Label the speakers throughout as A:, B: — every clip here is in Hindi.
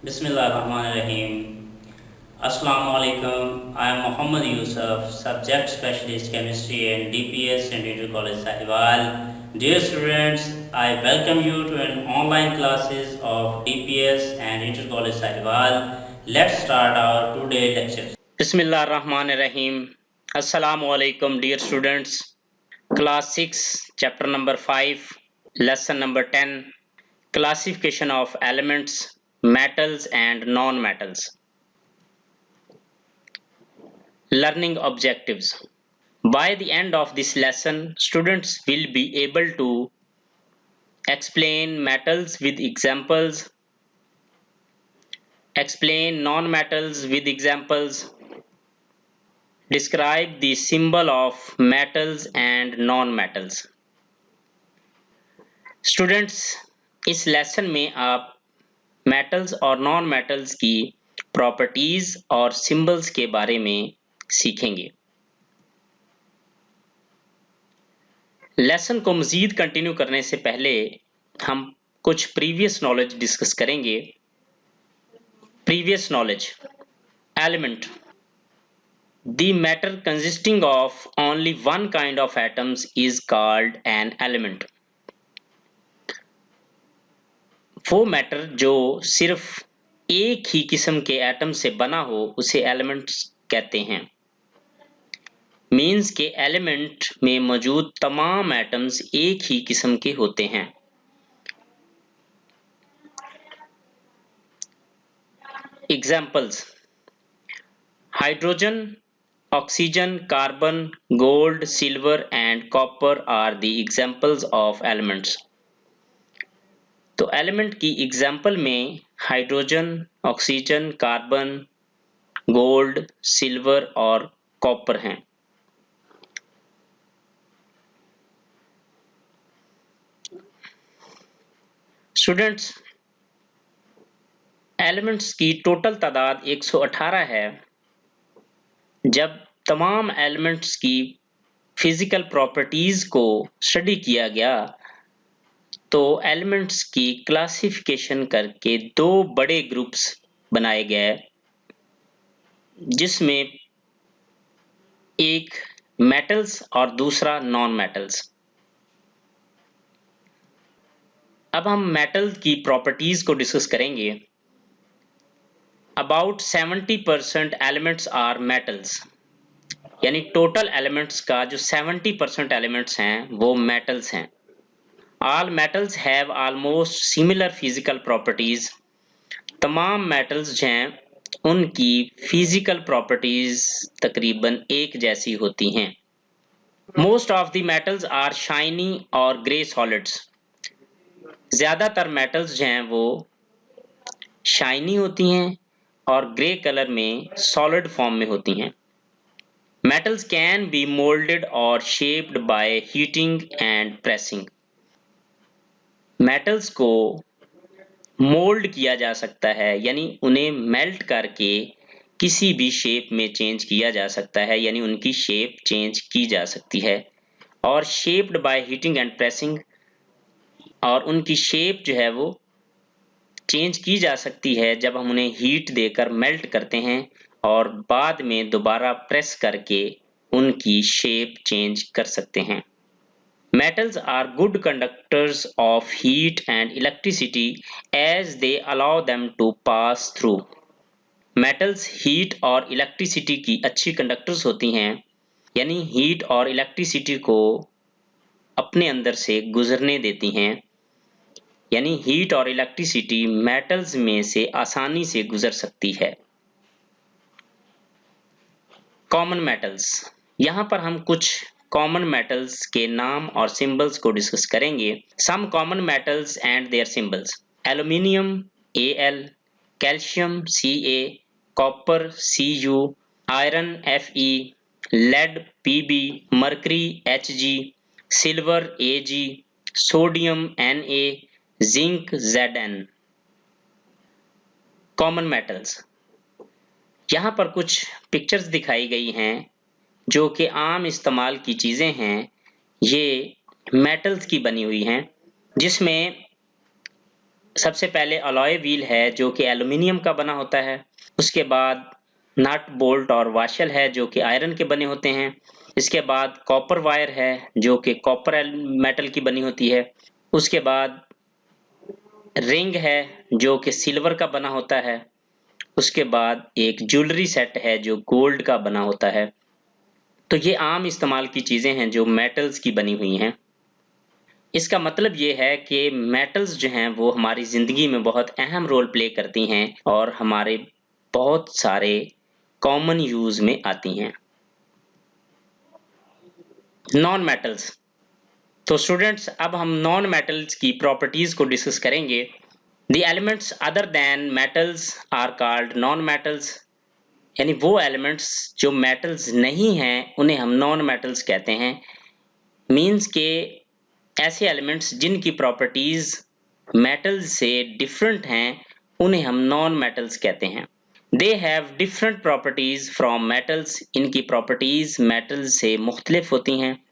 A: Bismillahirrahmanirrahim. Assalamu alaikum. I am Muhammad Yusuf, Subject Specialist Chemistry and DPS and Inter College Sahiwal. Dear students, I welcome you to an online classes of DPS and Inter College Sahiwal. Let's start our today lecture. Bismillahirrahmanirrahim. Assalamu alaikum, dear students. Class 6, chapter number 5, lesson number 10, classification of elements, metals and non-metals. Learning objectives. By the end of this lesson, students will be able to explain metals with examples, explain non-metals with examples, describe the symbol of metals and non-metals. Students, इस लेसन में आप मेटल्स और नॉन मेटल्स की प्रॉपर्टीज और सिंबल्स के बारे में सीखेंगे। लेसन को मजीद कंटिन्यू करने से पहले हम कुछ प्रीवियस नॉलेज डिस्कस करेंगे। Previous knowledge, element, the matter consisting of only one kind of atoms is called an element. वो मैटर जो सिर्फ एक ही किस्म के एटम से बना हो उसे एलिमेंट्स कहते हैं। मीन्स के एलिमेंट में मौजूद तमाम एटम्स एक ही किस्म के होते हैं। Examples, hydrogen, oxygen, carbon, gold, silver and copper are the examples of elements. तो एलिमेंट की एग्जाम्पल में hydrogen, oxygen, carbon, gold, silver और कॉपर हैं। स्टूडेंट्स, एलिमेंट्स की टोटल तादाद 118 है। जब तमाम एलिमेंट्स की फिजिकल प्रॉपर्टीज को स्टडी किया गया तो एलिमेंट्स की क्लासिफिकेशन करके दो बड़े ग्रुप्स बनाए गए, जिसमें एक मेटल्स और दूसरा नॉन मेटल्स। अब हम मेटल की प्रॉपर्टीज को डिस्कस करेंगे। अबाउट 70% एलिमेंट्स आर मेटल्स, यानी टोटल एलिमेंट्स का जो 70% एलिमेंट्स हैं वो मेटल्स हैं। All metals have almost similar physical properties. तमाम मेटल्स हैं उनकी फिजिकल प्रॉपर्टीज तकरीबन एक जैसी होती हैं। Most of the metals are shiny और ग्रे सॉलिड्स। ज्यादातर मेटल्स हैं वो शाइनी होती हैं और ग्रे कलर में सॉलिड फॉर्म में होती हैं। मेटल्स कैन बी मोल्डेड और shaped by heating and pressing. Metals को मोल्ड किया जा सकता है, यानी उन्हें मेल्ट करके किसी भी शेप में चेंज किया जा सकता है, यानी उनकी शेप चेंज की जा सकती है। और shaped by heating and pressing, और उनकी शेप जो है वो चेंज की जा सकती है जब हम उन्हें हीट देकर मेल्ट करते हैं और बाद में दोबारा प्रेस करके उनकी शेप चेंज कर सकते हैं। Metals are good conductors of heat and electricity as they allow them to pass through. Metals heat और electricity की अच्छी conductors होती हैं, यानी heat और electricity को अपने अंदर से गुजरने देती हैं, यानी heat और electricity metals में से आसानी से गुजर सकती है। Common metals, यहाँ पर हम कुछ कॉमन मेटल्स के नाम और सिंबल्स को डिस्कस करेंगे। Some common metals and their symbols, aluminium Al, calcium Ca, copper Cu, iron Fe, lead Pb, mercury Hg, silver Ag, sodium Na, zinc Zn। Common metals, यहाँ पर कुछ पिक्चर्स दिखाई गई हैं जो कि आम इस्तेमाल की चीज़ें हैं। ये मेटल्स की बनी हुई हैं, जिसमें सबसे पहले अलॉय व्हील है जो कि एल्युमिनियम का बना होता है। उसके बाद नट बोल्ट और वाशल है जो कि आयरन के बने होते हैं। इसके बाद कॉपर वायर है जो कि कॉपर मेटल की बनी होती है। उसके बाद रिंग है जो कि सिल्वर का बना होता है। उसके बाद एक ज्वेलरी सेट है जो गोल्ड का बना होता है। तो ये आम इस्तेमाल की चीजें हैं जो मेटल्स की बनी हुई हैं। इसका मतलब ये है कि मेटल्स जो हैं वो हमारी जिंदगी में बहुत अहम रोल प्ले करती हैं और हमारे बहुत सारे कॉमन यूज में आती हैं। Non metals. तो स्टूडेंट्स अब हम नॉन मेटल्स की प्रॉपर्टीज को डिस्कस करेंगे। The elements other than metals are called non metals. यानी वो एलिमेंट्स जो मेटल्स नहीं हैं उन्हें हम नॉन मेटल्स कहते हैं। मींस के ऐसे एलिमेंट्स जिनकी प्रॉपर्टीज मेटल्स से डिफरेंट हैं उन्हें हम नॉन मेटल्स कहते हैं। They have different properties from metals. इनकी प्रॉपर्टीज मेटल्स से मुख्तलिफ होती हैं।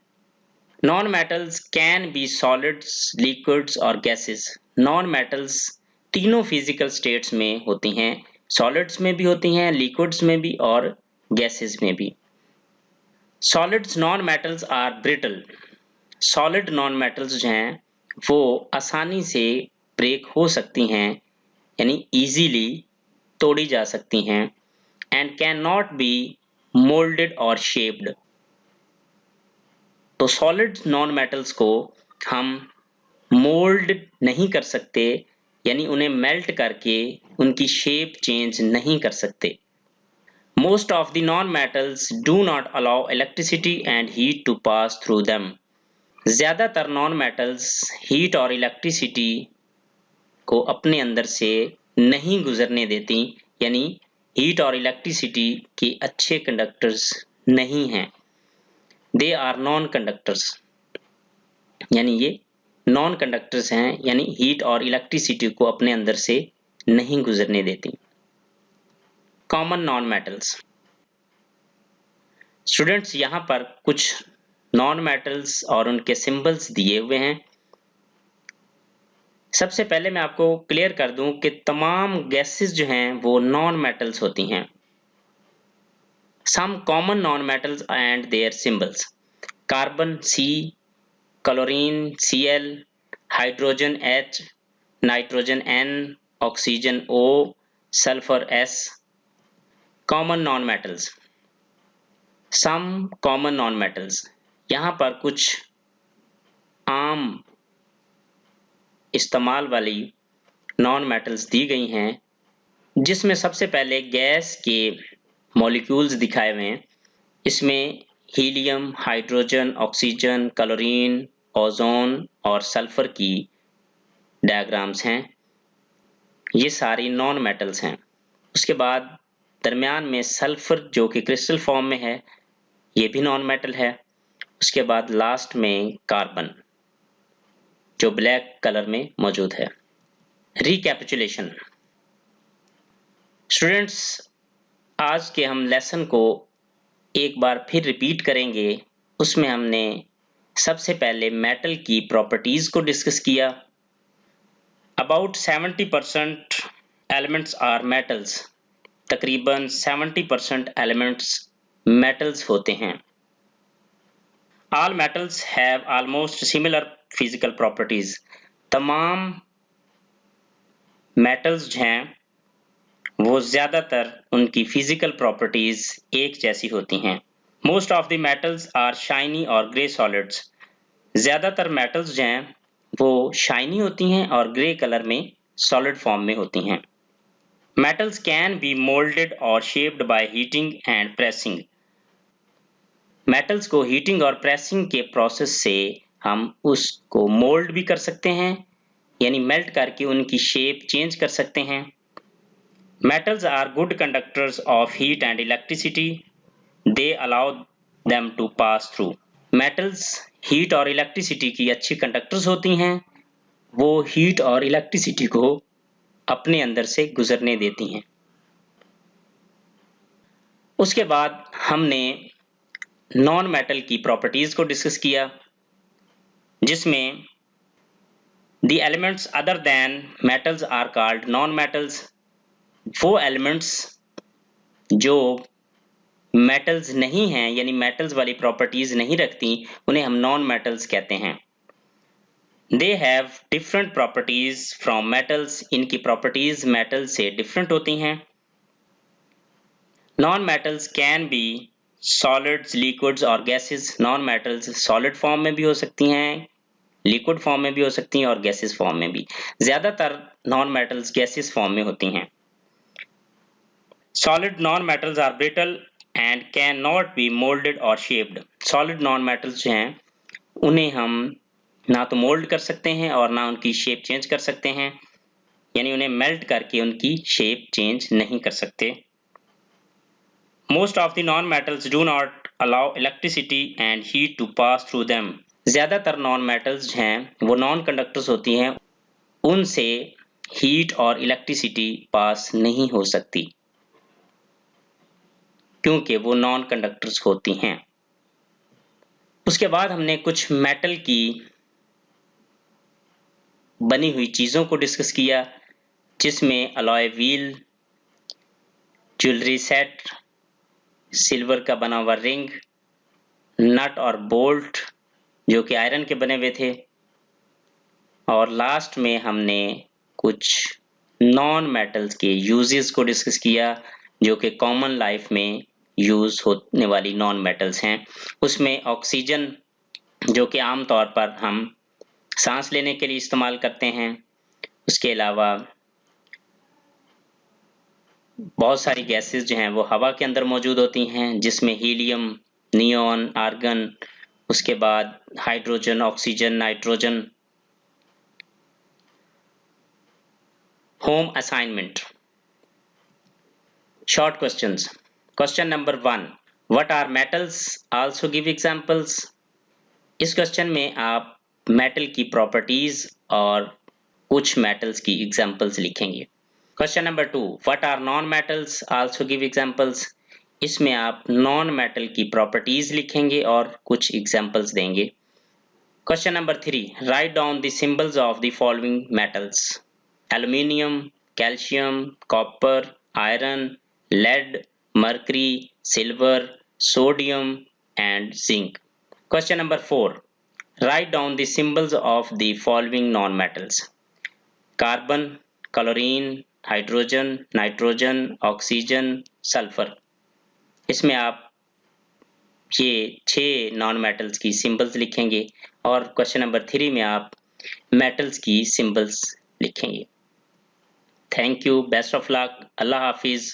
A: Non metals can B solids, liquids और गैसेस। नॉन मेटल्स तीनों फिजिकल स्टेट्स में होती हैं, सॉलिड्स में भी होती हैं, लिक्विड्स में भी और गैसेस में भी। Solids non metals are brittle. Solid non metals जो हैं वो आसानी से ब्रेक हो सकती हैं, यानी इजीली तोड़ी जा सकती हैं। And can not be moulded और शेप्ड। तो सॉलिड नॉन मेटल्स को हम मोल्ड नहीं कर सकते, यानी उन्हें मेल्ट करके उनकी शेप चेंज नहीं कर सकते। Most of the non-metals do not allow electricity and heat to pass through them. ज्यादातर नॉन मेटल्स हीट और इलेक्ट्रिसिटी को अपने अंदर से नहीं गुजरने देती, यानी हीट और इलेक्ट्रिसिटी के अच्छे कंडक्टर्स नहीं हैं। दे आर नॉन कंडक्टर्स, यानी ये नॉन कंडक्टर्स हैं, यानी हीट और इलेक्ट्रिसिटी को अपने अंदर से नहीं गुजरने देती। Common non metals. स्टूडेंट्स यहाँ पर कुछ नॉन मेटल्स और उनके सिंबल्स दिए हुए हैं। सबसे पहले मैं आपको क्लियर कर दूं कि तमाम गैसेस जो हैं वो नॉन मेटल्स होती हैं। Some common non metals and their symbols: carbon C, chlorine Cl, hydrogen H, nitrogen N, oxygen O, sulphur S। Common non metals. Some common non metals, यहाँ पर कुछ आम इस्तेमाल वाली नॉन मेटल्स दी गई हैं, जिसमें सबसे पहले गैस के मॉलिक्यूल्स दिखाए हुए हैं। इसमें helium, hydrogen, oxygen, chlorine, ozone और सल्फर की डायग्राम्स हैं। ये सारी नॉन मेटल्स हैं। उसके बाद दरमियान में सल्फर जो कि क्रिस्टल फॉर्म में है, ये भी नॉन मेटल है। उसके बाद लास्ट में कार्बन जो ब्लैक कलर में मौजूद है। रिकैपिचुलेशन। स्टूडेंट्स आज के हम लेसन को एक बार फिर रिपीट करेंगे। उसमें हमने सबसे पहले मेटल की प्रॉपर्टीज को डिस्कस किया। About 70% elements are metals. तकरीबन 70% एलिमेंट्स मेटल्स होते हैं। All metals have almost similar physical properties. तमाम मेटल्स जो हैं वो ज्यादातर उनकी फिजिकल प्रॉपर्टीज एक जैसी होती हैं। Most of the metals are shiny और ग्रे सॉलिड्स। ज्यादातर मेटल्स जो हैं वो शाइनी होती हैं और ग्रे कलर में सॉलिड फॉर्म में होती हैं। मेटल्स कैन बी मोल्डेड और shaped by heating and pressing. Metals को हीटिंग और प्रेसिंग के प्रोसेस से हम उसको मोल्ड भी कर सकते हैं, यानी मेल्ट करके उनकी शेप चेंज कर सकते हैं। Metals are good conductors of heat and electricity. They allow them to pass through. Metals heat और electricity की अच्छी कंडक्टर्स होती हैं। वो heat और electricity को अपने अंदर से गुजरने देती हैं। उसके बाद हमने नॉन मेटल की प्रॉपर्टीज को डिस्कस किया, जिसमें The elements other than metals are called non-metals. वो elements जो metals नहीं हैं यानी metals वाली properties नहीं रखती उन्हें हम non-metals कहते हैं. They have different properties from metals. इनकी properties metals से different होती हैं. Non-metals can be solids, liquids और gases. Non-metals solid form में भी हो सकती हैं, liquid form में भी हो सकती हैं और gases form में भी. ज़्यादातर non-metals gases form में होती हैं. Solid non-metals are brittle and cannot be molded or shaped. Solid non-metals जो हैं उन्हें हम ना तो मोल्ड कर सकते हैं और ना उनकी शेप चेंज कर सकते हैं, यानी उन्हें मेल्ट करके उनकी शेप चेंज नहीं कर सकते. Most of the non-metals do not allow electricity and heat to pass through them. ज़्यादातर non-metals हैं वो नॉन कंडक्टर्स होती हैं, उनसे हीट और इलेक्ट्रिसिटी पास नहीं हो सकती क्योंकि वो नॉन कंडक्टर्स होती हैं. उसके बाद हमने कुछ मेटल की बनी हुई चीज़ों को डिस्कस किया जिसमें alloy wheel, jewellery set, silver का बना हुआ रिंग, नट और बोल्ट जो कि आयरन के बने हुए थे, और लास्ट में हमने कुछ नॉन मेटल्स के यूजेस को डिस्कस किया जो कि कॉमन लाइफ में यूज होने वाली नॉन मेटल्स हैं. उसमें ऑक्सीजन जो कि आमतौर पर हम सांस लेने के लिए इस्तेमाल करते हैं, उसके अलावा बहुत सारी गैसेस जो हैं वो हवा के अंदर मौजूद होती हैं जिसमें हीलियम, नियॉन, आर्गन, उसके बाद hydrogen, oxygen, nitrogen. Home assignment, short questions. Question number 1, what are metals, also give examples. इस क्वेश्चन में आप मेटल की प्रॉपर्टीज और कुछ मेटल्स की एग्जांपल्स लिखेंगे. Question number 2, what are non metals, also give examples. इसमें आप नॉन मेटल की प्रॉपर्टीज लिखेंगे और कुछ एग्जांपल्स देंगे. Question number 3, write down the symbols of the following metals. Aluminium, calcium, copper, iron, lead, mercury, silver, sodium and zinc. Question number 4. Write down the symbols of the following non-metals. Carbon, chlorine, hydrogen, nitrogen, oxygen, sulfur. इसमें आप ये 6 non-metals की symbols लिखेंगे और question number 3 में आप metals की symbols लिखेंगे. Thank you. Best of luck. Allah Hafiz.